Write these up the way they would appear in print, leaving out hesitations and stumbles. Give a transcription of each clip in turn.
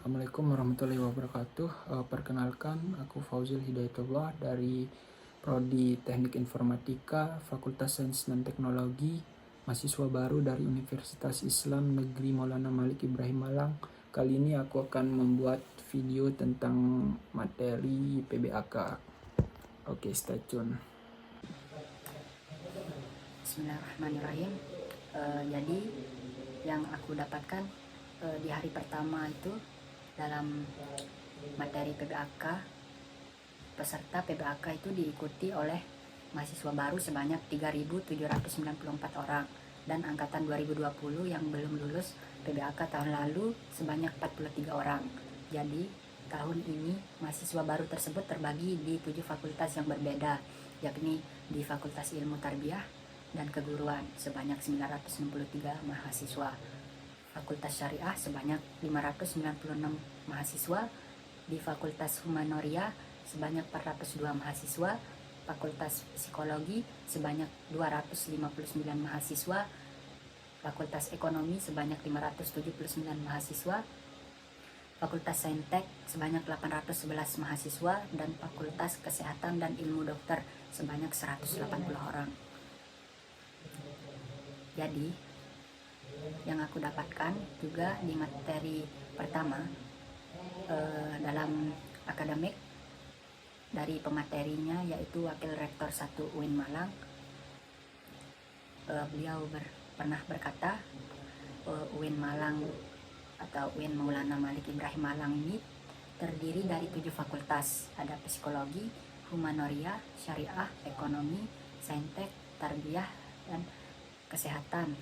Assalamualaikum warahmatullahi wabarakatuh. Perkenalkan, aku Fauzil Hidayatullah dari Prodi Teknik Informatika, Fakultas Sains dan Teknologi, mahasiswa baru dari Universitas Islam Negeri Maulana Malik Ibrahim Malang. Kali ini aku akan membuat video tentang materi PBAK. Oke, stay tune. Bismillahirrahmanirrahim. Jadi yang aku dapatkan di hari pertama itu dalam materi PBAK, peserta PBAK itu diikuti oleh mahasiswa baru sebanyak 3.794 orang, dan angkatan 2020 yang belum lulus PBAK tahun lalu sebanyak 43 orang. Jadi tahun ini mahasiswa baru tersebut terbagi di 7 fakultas yang berbeda, yakni di Fakultas Ilmu Tarbiyah dan Keguruan sebanyak 963 mahasiswa, Fakultas Syariah sebanyak 596 mahasiswa, di Fakultas Humanoria sebanyak 402 mahasiswa, Fakultas Psikologi sebanyak 259 mahasiswa, Fakultas Ekonomi sebanyak 579 mahasiswa, Fakultas Saintek sebanyak 811 mahasiswa, dan Fakultas Kesehatan dan Ilmu Dokter sebanyak 180 orang. Jadi yang aku dapatkan juga di materi pertama dalam akademik dari pematerinya, yaitu Wakil Rektor 1 UIN Malang. Beliau pernah berkata, UIN Malang atau UIN Maulana Malik Ibrahim Malang ini terdiri dari 7 fakultas, ada psikologi, humanoria, syariah, ekonomi, saintek, tarbiyah, dan kesehatan.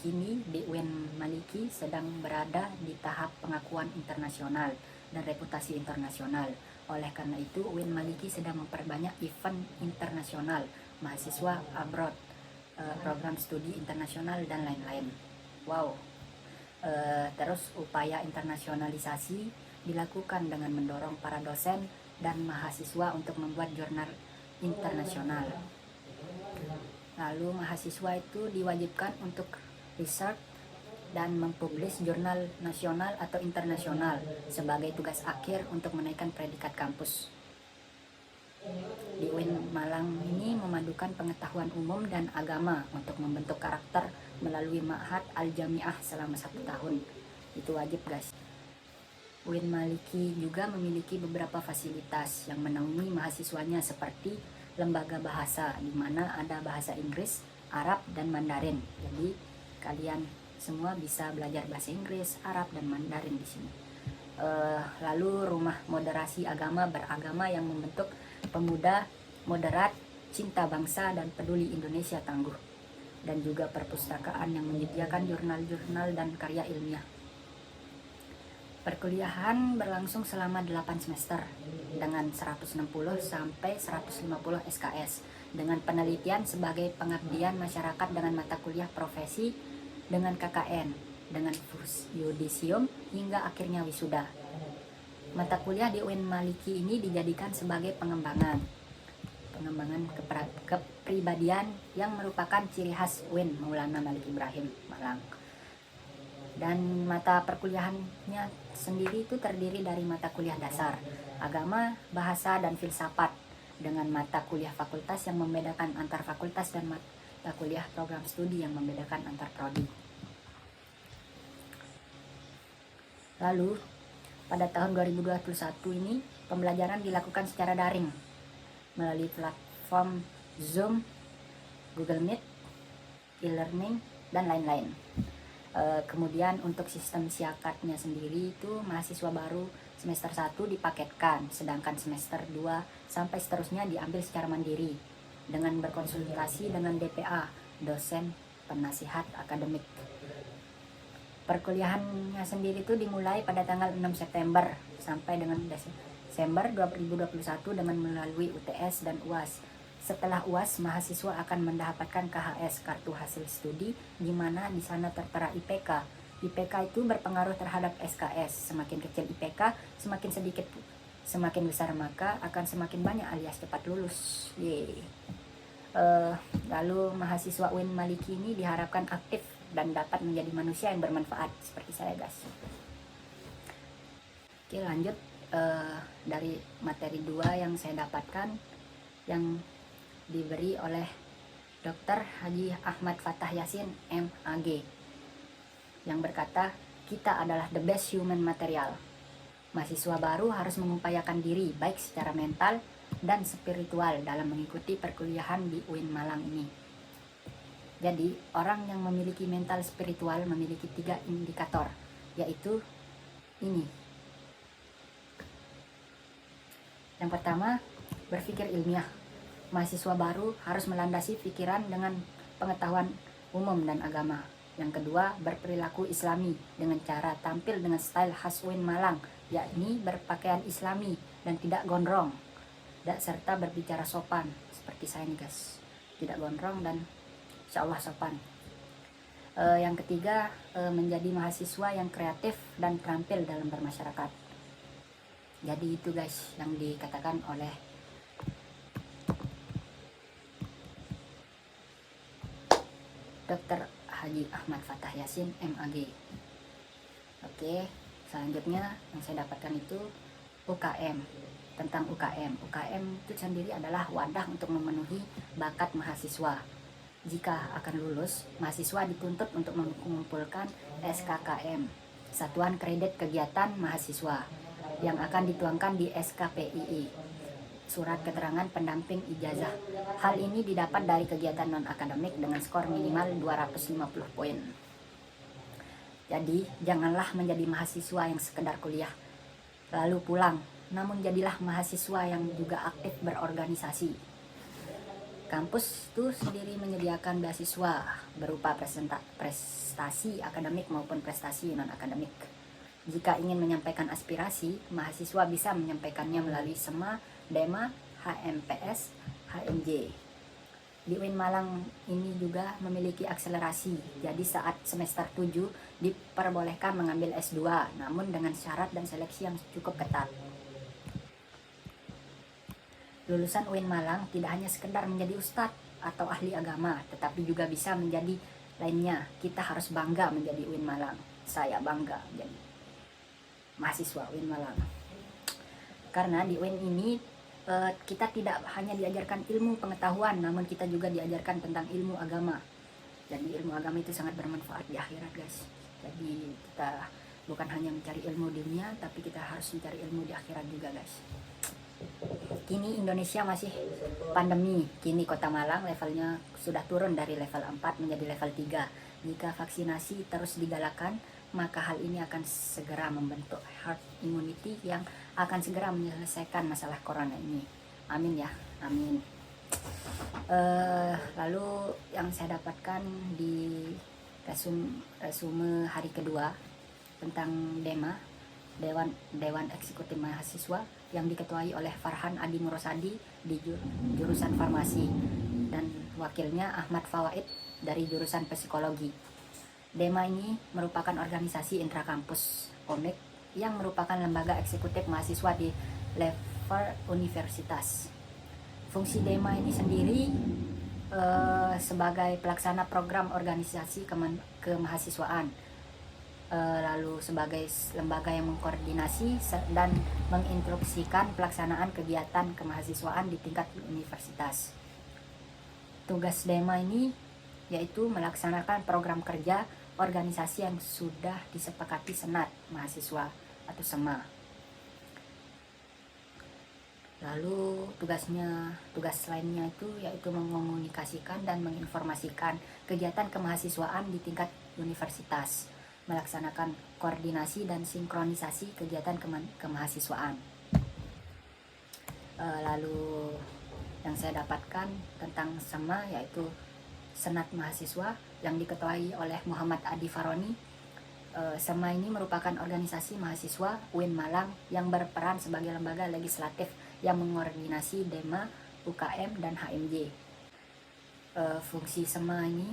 Kini di UIN Maliki sedang berada di tahap pengakuan internasional dan reputasi internasional. Oleh karena itu, UIN Maliki sedang memperbanyak event internasional, mahasiswa abroad, program studi internasional, dan lain-lain. Wow. Terus upaya internasionalisasi dilakukan dengan mendorong para dosen dan mahasiswa untuk membuat jurnal internasional. Lalu mahasiswa itu diwajibkan untuk research dan mempublish jurnal nasional atau internasional sebagai tugas akhir untuk menaikkan predikat kampus. Di UIN Malang ini memadukan pengetahuan umum dan agama untuk membentuk karakter melalui Ma'had Al-Jami'ah selama 1 tahun. Itu wajib, guys. UIN Maliki juga memiliki beberapa fasilitas yang menaungi mahasiswanya, seperti lembaga bahasa, di mana ada bahasa Inggris, Arab, dan Mandarin. Jadi kalian semua bisa belajar bahasa Inggris, Arab, dan Mandarin di sini. Lalu rumah moderasi agama beragama yang membentuk pemuda moderat, cinta bangsa, dan peduli Indonesia tangguh. Dan juga perpustakaan yang menyediakan jurnal-jurnal dan karya ilmiah. Perkuliahan berlangsung selama 8 semester dengan 160 sampai 150 SKS, dengan penelitian sebagai pengabdian masyarakat dengan mata kuliah profesi, dengan KKN, dengan yudisium, hingga akhirnya wisuda. Mata kuliah di UIN Maliki ini dijadikan sebagai pengembangan kepribadian yang merupakan ciri khas UIN Maulana Malik Ibrahim Malang. Dan mata perkuliahannya sendiri itu terdiri dari mata kuliah dasar, agama, bahasa, dan filsafat, dengan mata kuliah fakultas yang membedakan antar fakultas, dan mata kuliah program studi yang membedakan antar prodi. Lalu pada tahun 2021 ini pembelajaran dilakukan secara daring melalui platform Zoom, Google Meet, e-learning, dan lain-lain. Kemudian untuk sistem siakatnya sendiri itu mahasiswa baru semester 1 dipaketkan, sedangkan semester 2 sampai seterusnya diambil secara mandiri dengan berkonsultasi dengan DPA, dosen penasihat akademik. Perkuliahannya sendiri itu dimulai pada tanggal 6 September sampai dengan Desember 2021 dengan melalui UTS dan UAS. Setelah UAS, mahasiswa akan mendapatkan KHS, kartu hasil studi, di mana di sana tertera IPK. IPK itu berpengaruh terhadap SKS. Semakin kecil IPK, semakin besar maka akan semakin banyak alias cepat lulus. Lalu mahasiswa UIN Maliki ini diharapkan aktif dan dapat menjadi manusia yang bermanfaat seperti saya, guys. Oke, lanjut dari materi 2 yang saya dapatkan yang diberi oleh Dr. Haji Ahmad Fattah Yasin MAG yang berkata, kita adalah the best human material. Mahasiswa baru harus mengupayakan diri baik secara mental dan spiritual dalam mengikuti perkuliahan di UIN Malang ini. Jadi, orang yang memiliki mental spiritual memiliki 3 indikator, yaitu ini. Yang pertama, berpikir ilmiah. Mahasiswa baru harus melandasi pikiran dengan pengetahuan umum dan agama. Yang kedua, berperilaku islami dengan cara tampil dengan style khas UIN Malang, yakni berpakaian islami dan tidak gondrong, serta berbicara sopan seperti saya nih guys, tidak gondrong dan insya Allah sopan. Yang ketiga, menjadi mahasiswa yang kreatif dan terampil dalam bermasyarakat. Jadi itu guys yang dikatakan oleh Dr. Haji Ahmad Fattah Yasin MAG. Oke, selanjutnya yang saya dapatkan itu UKM. Tentang UKM. UKM itu sendiri adalah wadah untuk memenuhi bakat mahasiswa. Jika akan lulus, mahasiswa dituntut untuk mengumpulkan SKKM, Satuan Kredit Kegiatan Mahasiswa, yang akan dituangkan di SKPII, Surat Keterangan Pendamping Ijazah. Hal ini didapat dari kegiatan non-akademik dengan skor minimal 250 poin. Jadi, janganlah menjadi mahasiswa yang sekedar kuliah lalu pulang, namun jadilah mahasiswa yang juga aktif berorganisasi. Kampus itu sendiri menyediakan beasiswa berupa prestasi akademik maupun prestasi non-akademik. Jika ingin menyampaikan aspirasi, mahasiswa bisa menyampaikannya melalui SEMA, DEMA, HMPS, HMJ. Di UIN Malang ini juga memiliki akselerasi, jadi saat semester 7 diperbolehkan mengambil S2, namun dengan syarat dan seleksi yang cukup ketat. Lulusan UIN Malang tidak hanya sekedar menjadi ustadz atau ahli agama, tetapi juga bisa menjadi lainnya. Kita harus bangga menjadi UIN Malang. Saya bangga menjadi mahasiswa UIN Malang. Karena di UIN ini kita tidak hanya diajarkan ilmu pengetahuan, namun kita juga diajarkan tentang ilmu agama. Jadi ilmu agama itu sangat bermanfaat di akhirat guys. Jadi kita bukan hanya mencari ilmu di dunia, tapi kita harus mencari ilmu di akhirat juga guys. Kini Indonesia masih pandemi. Kini Kota Malang levelnya sudah turun dari level 4 menjadi level 3. Jika vaksinasi terus digalakan, maka hal ini akan segera membentuk herd immunity yang akan segera menyelesaikan masalah corona ini. Amin ya, amin. Lalu yang saya dapatkan di resume hari kedua tentang DEMA, Dewan Eksekutif Mahasiswa, yang diketuai oleh Farhan Adi Murosadi di jurusan farmasi dan wakilnya Ahmad Fawaid dari jurusan psikologi. DEMA ini merupakan organisasi intrakampus komik yang merupakan lembaga eksekutif mahasiswa di level universitas. Fungsi DEMA ini sendiri sebagai pelaksana program organisasi kemahasiswaan, lalu sebagai lembaga yang mengkoordinasi dan menginstruksikan pelaksanaan kegiatan kemahasiswaan di tingkat universitas. Tugas DEMA ini yaitu melaksanakan program kerja organisasi yang sudah disepakati Senat Mahasiswa atau SEMA. Lalu tugas lainnya itu yaitu mengomunikasikan dan menginformasikan kegiatan kemahasiswaan di tingkat universitas, melaksanakan koordinasi dan sinkronisasi kegiatan kemahasiswaan. Lalu yang saya dapatkan tentang SEMA yaitu Senat Mahasiswa yang diketuai oleh Muhammad Adi Faroni. SEMA ini merupakan organisasi mahasiswa UIN Malang yang berperan sebagai lembaga legislatif yang mengkoordinasi DEMA, UKM, dan HMJ. Fungsi SEMA ini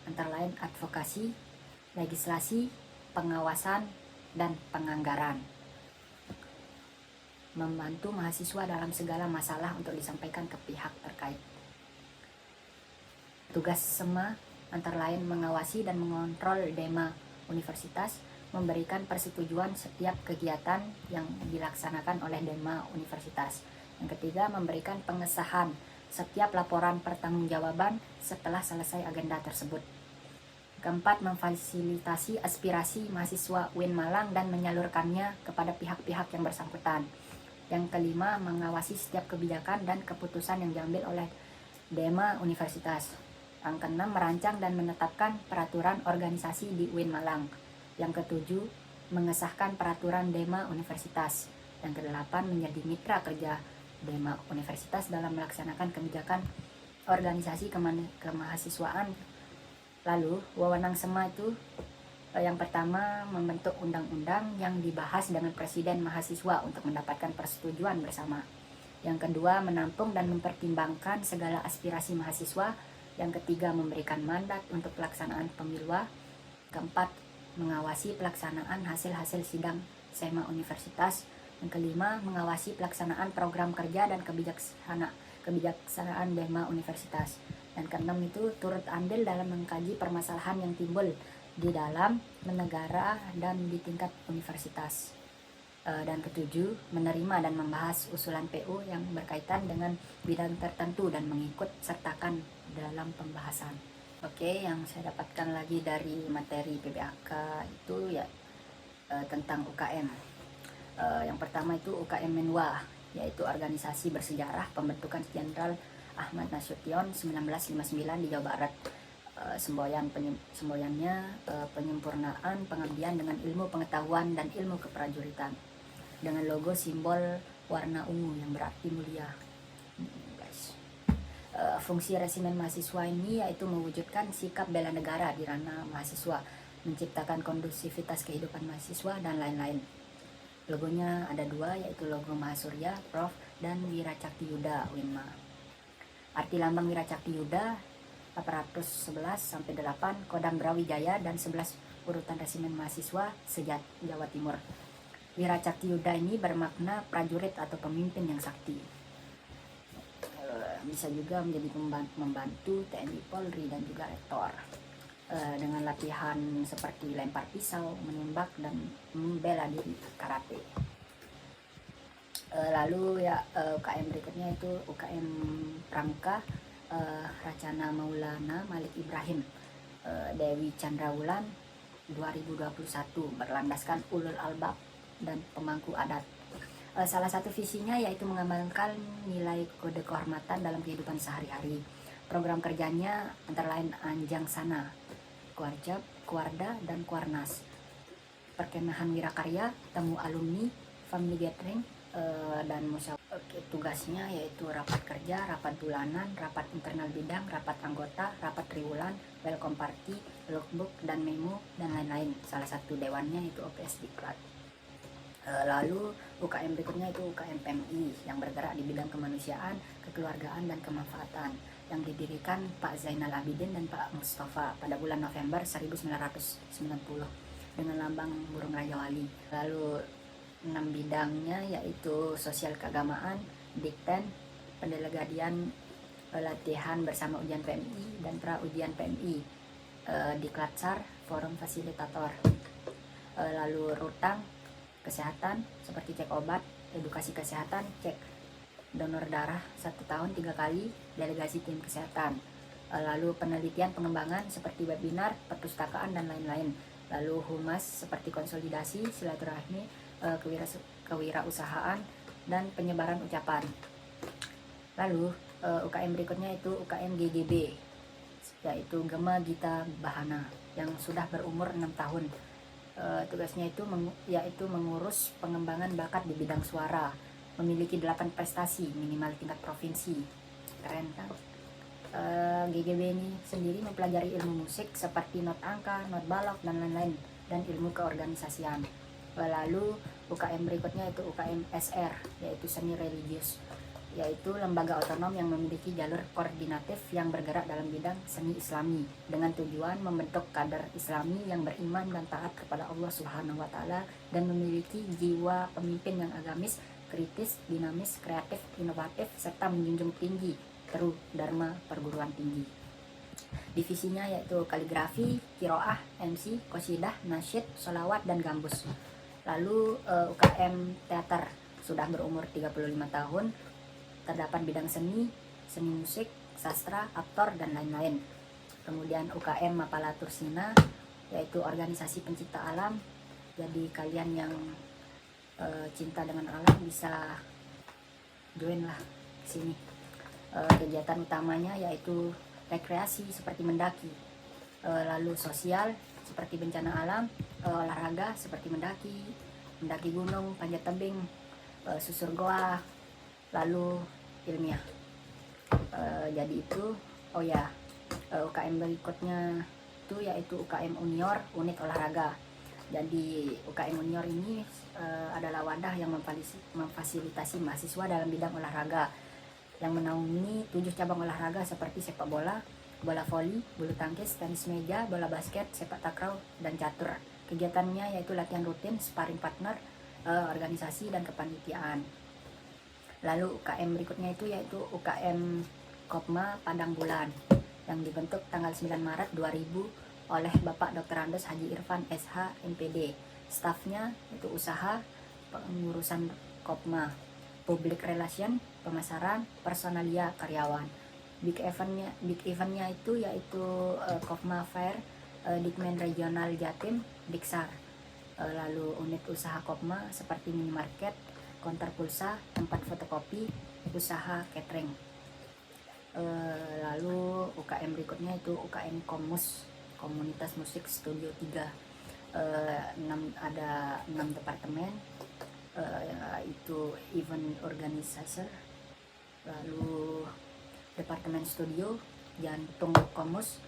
antara lain advokasi, legislasi, pengawasan, dan penganggaran. Membantu mahasiswa dalam segala masalah untuk disampaikan ke pihak terkait. Tugas SEMA antara lain mengawasi dan mengontrol DEMA universitas, memberikan persetujuan setiap kegiatan yang dilaksanakan oleh Dema Universitas. Yang ketiga, memberikan pengesahan setiap laporan pertanggungjawaban setelah selesai agenda tersebut. Keempat, memfasilitasi aspirasi mahasiswa UIN Malang dan menyalurkannya kepada pihak-pihak yang bersangkutan. Yang kelima, mengawasi setiap kebijakan dan keputusan yang diambil oleh Dema Universitas. Yang keenam, merancang dan menetapkan peraturan organisasi di UIN Malang. Yang ketujuh, mengesahkan peraturan Dema Universitas. Yang kedelapan, menjadi mitra kerja Dema Universitas dalam melaksanakan kebijakan organisasi kemahasiswaan. Lalu, wewenang SEMA itu yang pertama, membentuk undang-undang yang dibahas dengan Presiden mahasiswa untuk mendapatkan persetujuan bersama. Yang kedua, menampung dan mempertimbangkan segala aspirasi mahasiswa. Yang ketiga, memberikan mandat untuk pelaksanaan pemilu. Keempat, mengawasi pelaksanaan hasil-hasil sidang SEMA Universitas. Yang kelima, mengawasi pelaksanaan program kerja dan kebijaksanaan Dema Universitas. Dan keenam itu turut andil dalam mengkaji permasalahan yang timbul di dalam negara dan di tingkat universitas. Dan ketujuh, menerima dan membahas usulan PU yang berkaitan dengan bidang tertentu dan mengikut sertakan dalam pembahasan. Oke, yang saya dapatkan lagi dari materi PBAK itu ya tentang UKM. Yang pertama itu UKM Menwa, yaitu organisasi bersejarah pembentukan Jenderal Ahmad Nasution 1959 di Jawa Barat. Semboyannya penyempurnaan pengabdian dengan ilmu pengetahuan dan ilmu keprajuritan, dengan logo simbol warna ungu yang berarti mulia. Guys, fungsi resimen mahasiswa ini yaitu mewujudkan sikap bela negara di ranah mahasiswa, menciptakan kondusivitas kehidupan mahasiswa dan lain-lain. Logonya ada dua, yaitu logo Mahasurya, Prof, dan Wiracakti Yuda, Winma. Arti lambang Wiracakti Yuda 811-8, Kodam Brawijaya dan 11 urutan resimen mahasiswa sejat Jawa Timur. Wiracakti Yuda ini bermakna prajurit atau pemimpin yang sakti. Bisa juga menjadi membantu TNI Polri dan juga rektor. Dengan latihan seperti lempar pisau, menembak, dan membela diri karate. Lalu ya UKM berikutnya itu UKM Pramuka, Racana Maulana Malik Ibrahim, Dewi Chandrawulan 2021, berlandaskan ulul albab dan pemangku adat. Salah satu visinya yaitu mengamalkan nilai kode kehormatan dalam kehidupan sehari-hari. Program kerjanya antara lain Anjang Sana, Kuarjab, Kuarda, dan Kuarnas, perkemahan wirakarya, temu alumni, family gathering, dan musyawarah. Tugasnya yaitu rapat kerja, rapat bulanan, rapat internal bidang, rapat anggota, rapat triwulan, welcome party, logbook, dan memo, dan lain-lain. Salah satu dewannya itu OPS Diklat. Lalu UKM berikutnya itu UKM PMI yang bergerak di bidang kemanusiaan, kekeluargaan, dan kemanfaatan, yang didirikan Pak Zainal Abidin dan Pak Mustafa pada bulan November 1990 dengan lambang burung Raja Wali. Lalu 6 bidangnya yaitu sosial keagamaan, dikten, pendelegadian, latihan bersama ujian PMI dan pra ujian PMI, Diklatsar, forum fasilitator. Lalu rutang, kesehatan seperti cek obat, edukasi kesehatan, cek donor darah 1 tahun 3 kali, delegasi tim kesehatan. Lalu penelitian pengembangan seperti webinar, perpustakaan, dan lain-lain. Lalu humas seperti konsolidasi, silaturahmi, kewirausahaan, dan penyebaran ucapan. Lalu UKM berikutnya itu UKM GGB, yaitu Gema Gita Bahana, yang sudah berumur 6 tahun. Tugasnya itu yaitu mengurus pengembangan bakat di bidang suara, memiliki 8 prestasi minimal tingkat provinsi. Keren kan? GGB ini sendiri mempelajari ilmu musik seperti not angka, not balok, dan lain-lain, dan ilmu keorganisasian. Lalu UKM berikutnya itu UKM SR, yaitu seni religius, yaitu lembaga otonom yang memiliki jalur koordinatif yang bergerak dalam bidang seni Islami dengan tujuan membentuk kader Islami yang beriman dan taat kepada Allah Subhanahu wa taala dan memiliki jiwa pemimpin yang agamis, kritis, dinamis, kreatif, inovatif, serta menjunjung tinggi teru dharma perguruan tinggi. Divisinya yaitu kaligrafi, kiroah, MC, qasidah, nasyid, sholawat, dan gambus. Lalu UKM teater sudah berumur 35 tahun, terdapat bidang seni, seni musik, sastra, aktor, dan lain-lain. Kemudian UKM Mapalatur Sina, yaitu organisasi pencipta alam. Jadi kalian yang cinta dengan alam bisa join lah ke sini. Kegiatan utamanya yaitu rekreasi seperti mendaki, lalu sosial seperti bencana alam, olahraga seperti mendaki gunung, panjat tebing, susur goa, lalu ilmiah. Jadi itu, UKM berikutnya itu yaitu UKM Unior, unit olahraga. Jadi UKM Unior ini adalah wadah yang memfasilitasi mahasiswa dalam bidang olahraga, yang menaungi 7 cabang olahraga seperti sepak bola, bola voli, bulu tangkis, tenis meja, bola basket, sepak takraw, dan catur. Kegiatannya yaitu latihan rutin, sparring partner, organisasi, dan kepanitiaan. Lalu UKM berikutnya itu yaitu UKM Kopma Padang Bulan, yang dibentuk tanggal 9 Maret 2000 oleh Bapak Dr. Andes Haji Irfan SH MPD. Stafnya itu usaha, pengurusan Kopma, public relation, pemasaran, personalia, karyawan. Big eventnya itu yaitu Kopma Fair, Dikmen Regional Jatim, Diksar. Lalu unit usaha Kopma seperti minimarket, konter pulsa, tempat fotokopi, usaha catering. Lalu UKM berikutnya itu UKM Komus, Komunitas Musik Studio 3. Ada 6 departemen, itu event organizer, lalu departemen studio, jantung Komus,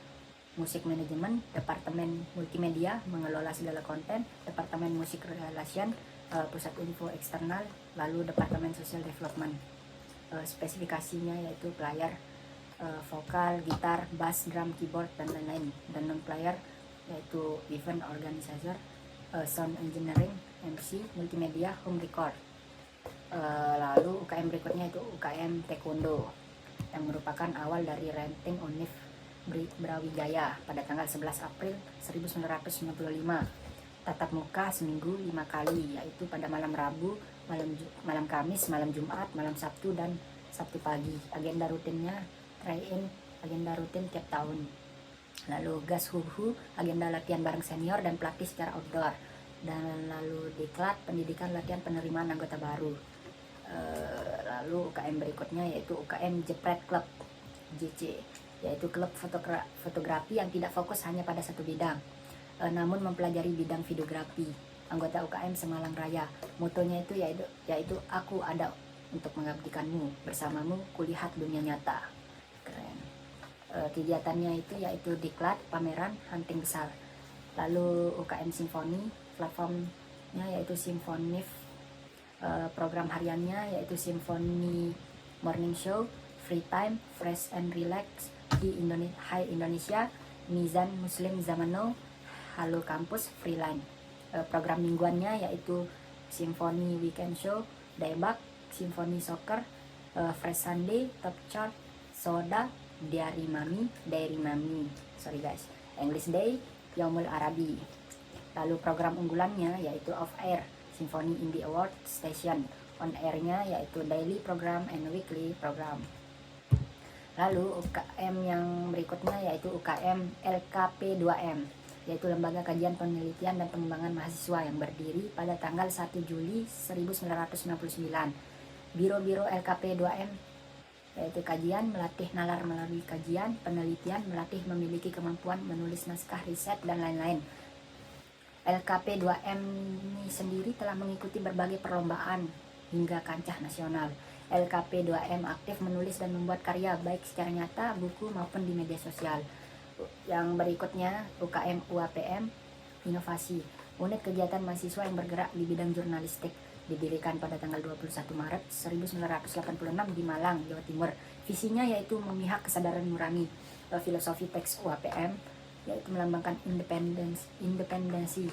musik manajemen, departemen multimedia, mengelola segala konten, departemen musik relation, pusat info eksternal, lalu departemen social development. Spesifikasinya yaitu player, vokal, gitar, bass, drum, keyboard, dan lain-lain. Dan non player yaitu event organizer, sound engineering, MC, multimedia, home record. Lalu UKM berikutnya itu UKM Taekwondo, yang merupakan awal dari ranting Univ Brawijaya pada tanggal 11 April 1995. Tatap muka seminggu 5 kali, yaitu pada malam Rabu, malam Kamis, malam Jumat, malam Sabtu, dan Sabtu pagi. Agenda rutinnya try-in, agenda rutin tiap tahun. Lalu gas huhu, agenda latihan bareng senior dan pelatih secara outdoor. Dan lalu diklat, pendidikan latihan penerimaan anggota baru. Lalu UKM berikutnya yaitu UKM Jepret Club, JC, yaitu klub fotografi yang tidak fokus hanya pada satu bidang, namun mempelajari bidang videografi. Anggota UKM Semalang Raya, motonya itu yaitu aku ada untuk mengabdikanmu, bersamamu kulihat dunia nyata. Keren. Kegiatannya itu yaitu diklat, pameran, hunting besar. Lalu UKM Simfoni, platformnya yaitu Simfonif, program hariannya yaitu Simfoni Morning Show, Free Time, Fresh and Relax di Hai Indonesia, Mizan Muslim Zaman Now, Halo Kampus, Freeline. Program mingguannya yaitu Simfoni Weekend Show, Daebak, Simfoni Soccer, Fresh Sunday, Top Chart, Soda, Diary Mami, sorry guys, English Day, Yaumul Arabi. Lalu program unggulannya yaitu Off Air, Simfoni Indie Award Station. On airnya yaitu daily program and weekly program. Lalu UKM yang berikutnya yaitu UKM LKP2M, yaitu Lembaga Kajian Penelitian dan Pengembangan Mahasiswa, yang berdiri pada tanggal 1 Juli 1999. Biro-biro LKP2M yaitu kajian, melatih nalar melalui kajian, penelitian, melatih memiliki kemampuan menulis naskah riset, dan lain-lain. LKP2M ini sendiri telah mengikuti berbagai perlombaan hingga kancah nasional. LKP2M aktif menulis dan membuat karya baik secara nyata, buku, maupun di media sosial. Yang berikutnya UKM UAPM Inovasi, unit kegiatan mahasiswa yang bergerak di bidang jurnalistik, didirikan pada tanggal 21 Maret 1986 di Malang, Jawa Timur. Visinya yaitu memihak kesadaran nurani. Filosofi teks UAPM yaitu melambangkan independensi.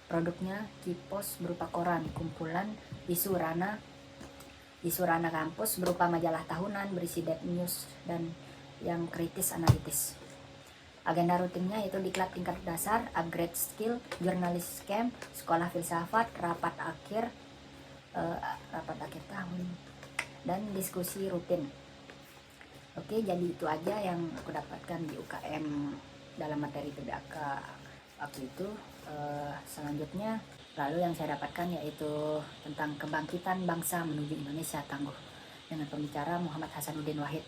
Produknya Kipos berupa koran, kumpulan isu rana kampus berupa majalah tahunan berisi dead news dan yang kritis analitis. Agenda rutinnya yaitu diklat tingkat dasar, upgrade skill, jurnalis camp, sekolah filsafat, rapat akhir tahun, dan diskusi rutin. Oke, jadi itu aja yang aku dapatkan di UKM dalam materi PBAK waktu itu. Selanjutnya, lalu yang saya dapatkan yaitu tentang kebangkitan bangsa menuju Indonesia tangguh, dengan pembicara Muhammad Hasanuddin Wahid.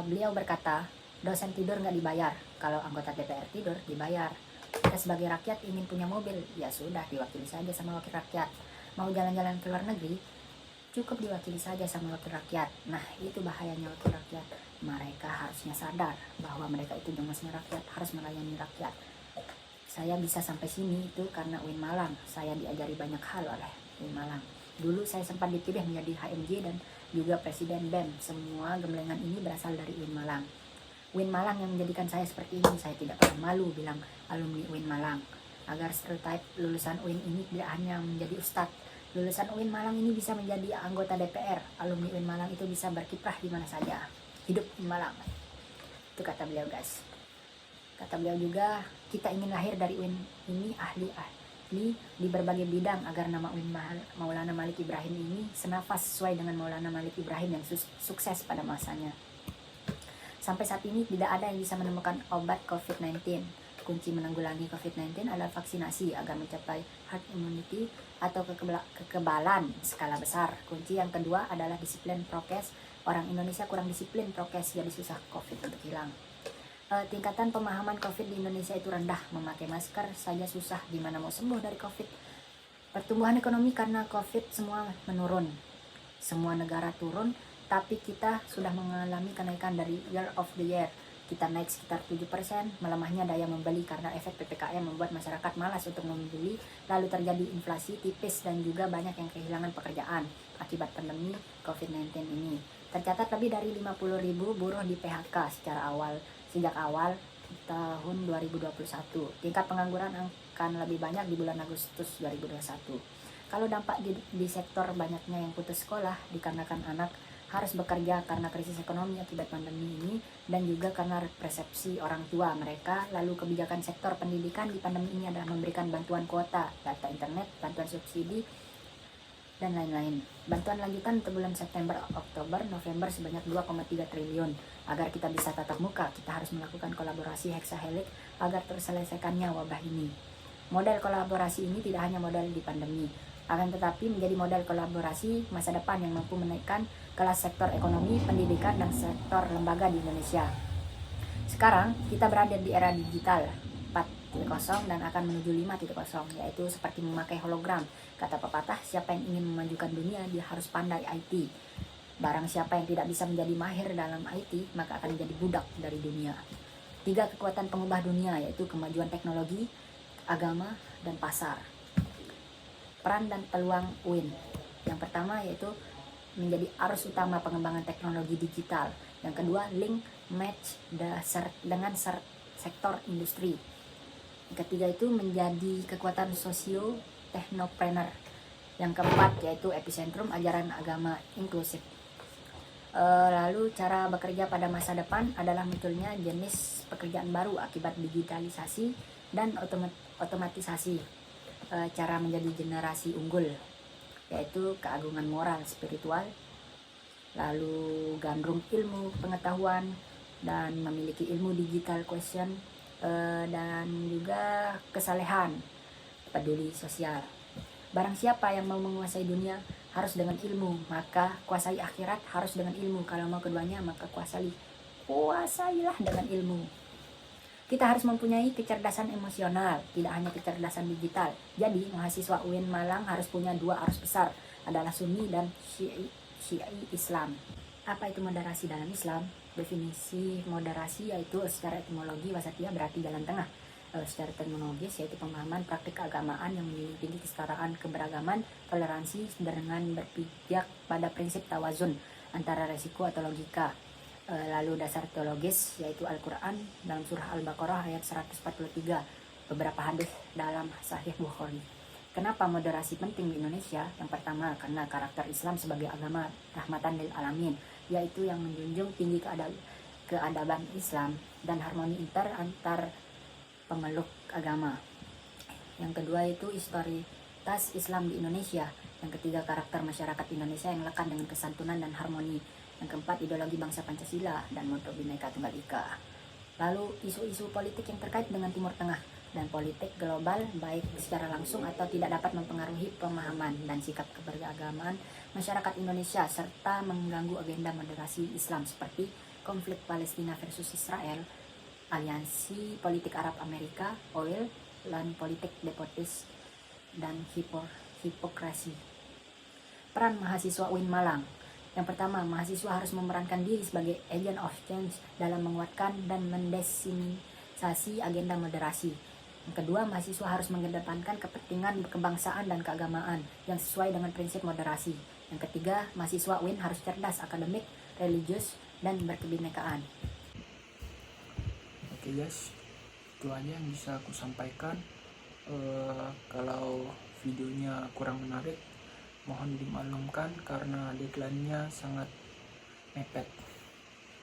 Beliau berkata, dosen tidur nggak dibayar, kalau anggota DPR tidur dibayar. Kita sebagai rakyat ingin punya mobil, ya sudah diwakili saja sama wakil rakyat. Mau jalan-jalan ke luar negeri, cukup diwakili saja sama wakil rakyat. Nah, itu bahayanya wakil rakyat. Mereka harusnya sadar bahwa mereka itu jongosnya rakyat, harus melayani rakyat. Saya bisa sampai sini itu karena UIN Malang. Saya diajari banyak hal oleh UIN Malang. Dulu saya sempat dipilih menjadi HMJ dan juga Presiden BEM. Semua gemblengan ini berasal dari UIN Malang. UIN Malang yang menjadikan saya seperti ini. Saya tidak pernah malu bilang alumni UIN Malang. Agar stereotip lulusan UIN ini tidak hanya menjadi ustadz. Lulusan UIN Malang ini bisa menjadi anggota DPR. Alumni UIN Malang itu bisa berkiprah di mana saja. Hidup UIN Malang. Itu kata beliau, guys. Kata beliau juga, kita ingin lahir dari UIN ini ahli di berbagai bidang agar nama UIN Maulana Malik Ibrahim ini senafas sesuai dengan Maulana Malik Ibrahim yang sukses pada masanya. Sampai saat ini tidak ada yang bisa menemukan obat COVID-19. Kunci menanggulangi COVID-19 adalah vaksinasi agar mencapai herd immunity atau kekebalan skala besar. Kunci yang kedua adalah disiplin prokes. Orang Indonesia kurang disiplin prokes, jadi susah COVID untuk hilang. Tingkatan pemahaman COVID di Indonesia itu rendah. Memakai masker saja susah, gimana mau sembuh dari COVID. Pertumbuhan ekonomi karena COVID semua menurun. Semua negara turun, tapi kita sudah mengalami kenaikan dari year of the year. Kita naik sekitar 7%, melemahnya daya membeli karena efek PPKM membuat masyarakat malas untuk membeli, lalu terjadi inflasi tipis dan juga banyak yang kehilangan pekerjaan akibat pandemi COVID-19 ini. Tercatat lebih dari 50.000 buruh di PHK sejak awal tahun 2021. Tingkat pengangguran akan lebih banyak di bulan Agustus 2021. Kalau dampak di sektor banyaknya yang putus sekolah dikarenakan anak harus bekerja karena krisis ekonomi akibat pandemi ini, dan juga karena persepsi orang tua mereka. Lalu kebijakan sektor pendidikan di pandemi ini adalah memberikan bantuan kuota, data internet, bantuan subsidi, dan lain-lain. Bantuan lanjutan untuk bulan September, Oktober, November sebanyak 2,3 triliun. Agar kita bisa tatap muka, kita harus melakukan kolaborasi heksahelik agar terselesaikannya wabah ini. Model kolaborasi ini tidak hanya modal di pandemi, akan tetapi menjadi modal kolaborasi masa depan yang mampu menaikkan kelas sektor ekonomi, pendidikan, dan sektor lembaga di Indonesia. Sekarang kita berada di era digital 4.0 dan akan menuju 5.0, yaitu seperti memakai hologram. Kata pepatah, siapa yang ingin memajukan dunia, dia harus pandai IT. Barang siapa yang tidak bisa menjadi mahir dalam IT, maka akan menjadi budak dari dunia. 3 kekuatan pengubah dunia, yaitu kemajuan teknologi, agama, dan pasar. Peran dan peluang UIN. Yang pertama yaitu menjadi arus utama pengembangan teknologi digital. Yang kedua, link match dengan sektor industri. Yang ketiga itu menjadi kekuatan sosio teknopreneur. Yang keempat yaitu epicentrum ajaran agama inklusif. Lalu cara bekerja pada masa depan adalah munculnya jenis pekerjaan baru akibat digitalisasi dan otomatisasi. Cara menjadi generasi unggul yaitu keagungan moral spiritual, lalu gandrung ilmu pengetahuan, dan memiliki ilmu digital quotient, dan juga kesalehan, peduli sosial. Barang siapa yang mau menguasai dunia harus dengan ilmu, maka kuasai akhirat harus dengan ilmu. Kalau mau keduanya maka kuasailah dengan ilmu. Kita harus mempunyai kecerdasan emosional, tidak hanya kecerdasan digital. Jadi mahasiswa UIN Malang harus punya 2 arus besar, adalah Sunni dan Syi'i Islam. Apa itu moderasi dalam Islam? Definisi moderasi yaitu secara etimologi wasatiyah berarti jalan tengah. Secara terminologis yaitu pemahaman praktik keagamaan yang menjunjung tinggi kesetaraan, keberagaman, toleransi dengan berpijak pada prinsip tawazun antara resiko atau logika. Lalu dasar teologis yaitu Al-Quran dalam surah Al-Baqarah ayat 143, beberapa hadis dalam Sahih Bukhari. Kenapa moderasi penting di Indonesia? Yang pertama, karena karakter Islam sebagai agama rahmatan lil alamin, yaitu yang menjunjung tinggi keadaban Islam, dan harmoni antar pemeluk agama. Yang kedua itu historitas Islam di Indonesia. Yang ketiga, karakter masyarakat Indonesia yang lekat dengan kesantunan dan harmoni. Yang keempat, ideologi bangsa Pancasila dan moto Bhinneka Tunggal Ika. Lalu isu-isu politik yang terkait dengan Timur Tengah dan politik global, baik secara langsung atau tidak, dapat mempengaruhi pemahaman dan sikap keberagaman masyarakat Indonesia serta mengganggu agenda moderasi Islam seperti konflik Palestina versus Israel, aliansi politik Arab Amerika, oil, dan politik nepotis dan hipokrasi. Peran mahasiswa UIN Malang. Yang pertama, mahasiswa harus memerankan diri sebagai agent of change dalam menguatkan dan mendefinisiasi agenda moderasi. Yang kedua, mahasiswa harus mengedepankan kepentingan kebangsaan dan keagamaan yang sesuai dengan prinsip moderasi. Yang ketiga, mahasiswa UIN harus cerdas, akademik, religius, dan berkebinekaan. Oke guys, itu aja yang bisa aku sampaikan. Kalau videonya kurang menarik, mohon dimaklumkan karena deadline-nya sangat mepet.